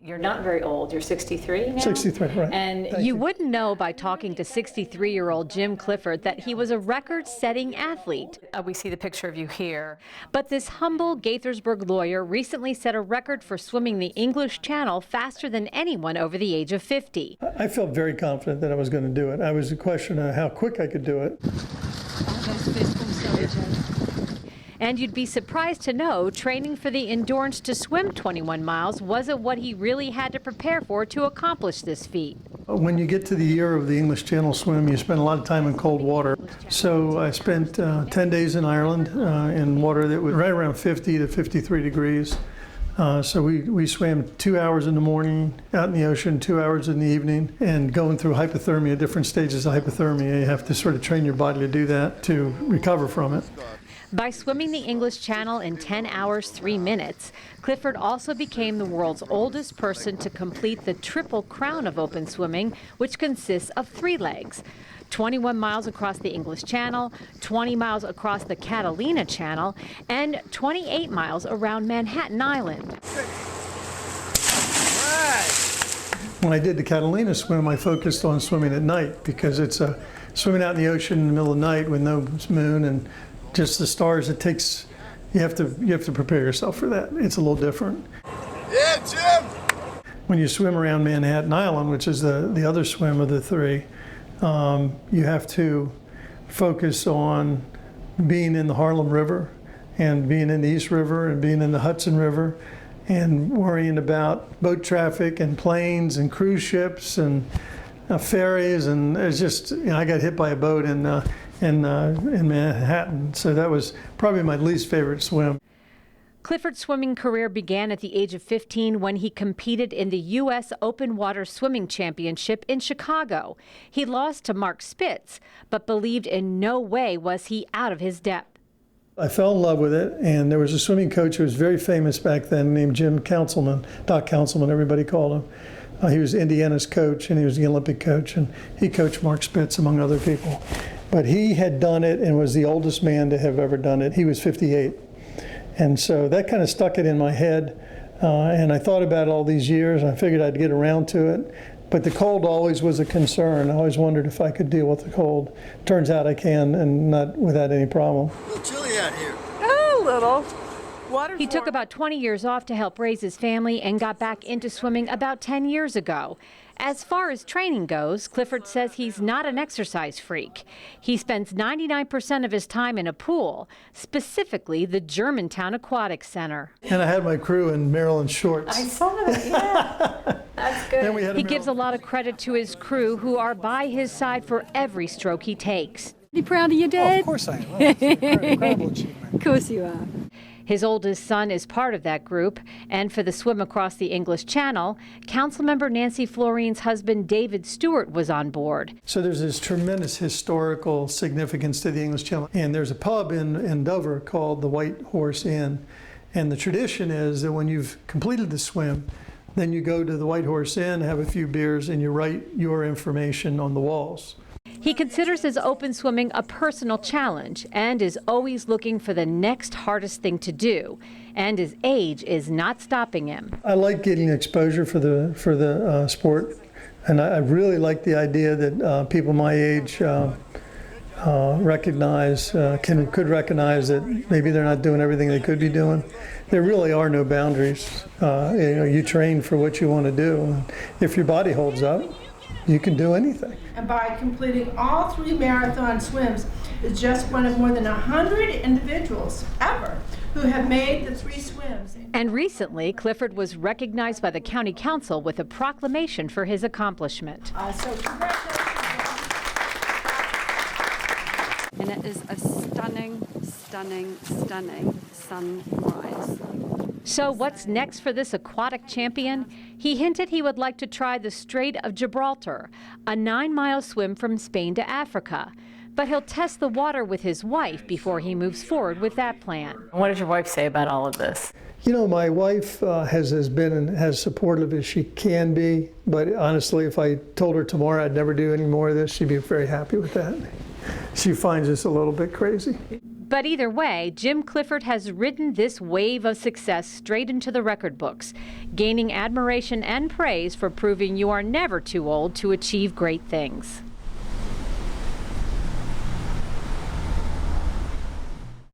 You're not very old. You're 63 now? 63, right. And you wouldn't know by talking to 63-year-old Jim Clifford that he was a record-setting athlete. we see the picture of you here. But this humble Gaithersburg lawyer recently set a record for swimming the English Channel faster than anyone over the age of 50. I felt very confident that I was going to do it. I was a question of how quick I could do it. And you'd be surprised to know training for the endurance to swim 21 miles wasn't what he really had to prepare for to accomplish this feat. When you get to the year of the English Channel swim, you spend a lot of time in cold water. So I spent 10 days in Ireland in water that was right around 50 to 53 degrees. So we swam 2 hours in the morning out in the ocean, 2 hours in the evening, and going through hypothermia, different stages of hypothermia. You have to sort of train your body to do that to recover from it. By swimming the English Channel in 10 hours, 3 minutes, Clifford also became the world's oldest person to complete the Triple Crown of open swimming, which consists of 3 legs. 21 miles across the English Channel, 20 miles across the Catalina Channel, and 28 miles around Manhattan Island. When I did the Catalina swim, I focused on swimming at night because it's swimming out in the ocean in the middle of the night with no moon and just the stars. It takes, you have to prepare yourself for that. It's a little different. Yeah, Jim! When you swim around Manhattan Island, which is the other swim of the 3, you have to focus on being in the Harlem River and being in the East River and being in the Hudson River and worrying about boat traffic and planes and cruise ships and ferries. And it's just, I got hit by a boat in Manhattan, so that was probably my least favorite swim. Clifford's swimming career began at the age of 15 when he competed in the U.S. Open Water Swimming Championship in Chicago. He lost to Mark Spitz, but believed in no way was he out of his depth. I fell in love with it, and there was a swimming coach who was very famous back then named Jim Councilman, Doc Councilman, everybody called him. He was Indiana's coach, and he was the Olympic coach, and he coached Mark Spitz, among other people. But he had done it and was the oldest man to have ever done it. He was 58. And so that kind of stuck it in my head. And I thought about it all these years, and I figured I'd get around to it. But the cold always was a concern. I always wondered if I could deal with the cold. Turns out I can, and not without any problem. A little chilly out here. Oh, a little. He took about 20 years off to help raise his family and got back into swimming about 10 years ago. As far as training goes, Clifford says he's not an exercise freak. He spends 99% of his time in a pool, specifically the Germantown Aquatic Center. And I had my crew in Maryland shorts. I saw that, yeah. That's good. He gives a lot of credit to his crew, who are by his side for every stroke he takes. You proud of your dad? Oh, of course I am. It's an incredible achievement. Of course you are. His oldest son is part of that group, and for the swim across the English Channel, Councilmember Nancy Florine's husband David Stewart was on board. So there's this tremendous historical significance to the English Channel. And there's a pub in Dover called the White Horse Inn. And the tradition is that when you've completed the swim, then you go to the White Horse Inn, have a few beers, and you write your information on the walls. He considers his open swimming a personal challenge and is always looking for the next hardest thing to do. And his age is not stopping him. I like getting exposure for the sport, and I really like the idea that people my age could recognize that maybe they're not doing everything they could be doing. There really are no boundaries. You train for what you want to do. If your body holds up, you can do anything. And by completing all 3 marathon swims, is just one of more than 100 individuals ever who have made the 3 swims. And recently, Clifford was recognized by the county council with a proclamation for his accomplishment. So congratulations. And it is a stunning, stunning, stunning sunrise. So what's next for this aquatic champion? He hinted he would like to try the Strait of Gibraltar, a 9-mile swim from Spain to Africa. But he'll test the water with his wife before he moves forward with that plan. What does your wife say about all of this? You know, my wife has been as supportive as she can be, but honestly, if I told her tomorrow I'd never do any more of this, she'd be very happy with that. She finds this a little bit crazy. But either way, Jim Clifford has ridden this wave of success straight into the record books, gaining admiration and praise for proving you are never too old to achieve great things.